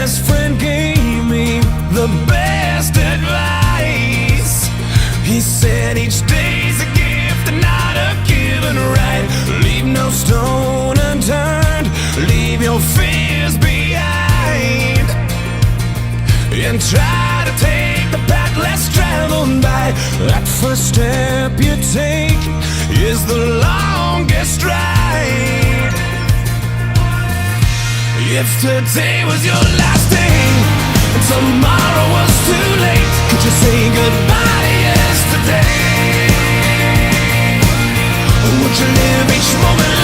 best friend gave me the best advice. He said each day's a gift and not a given right. Leave no stone unturned, leave your fears behind, and try to take the path less traveled by. That first step you take is the longest ride. If today was your last day and tomorrow was too late, could you say goodbye to yesterday? Would you live each moment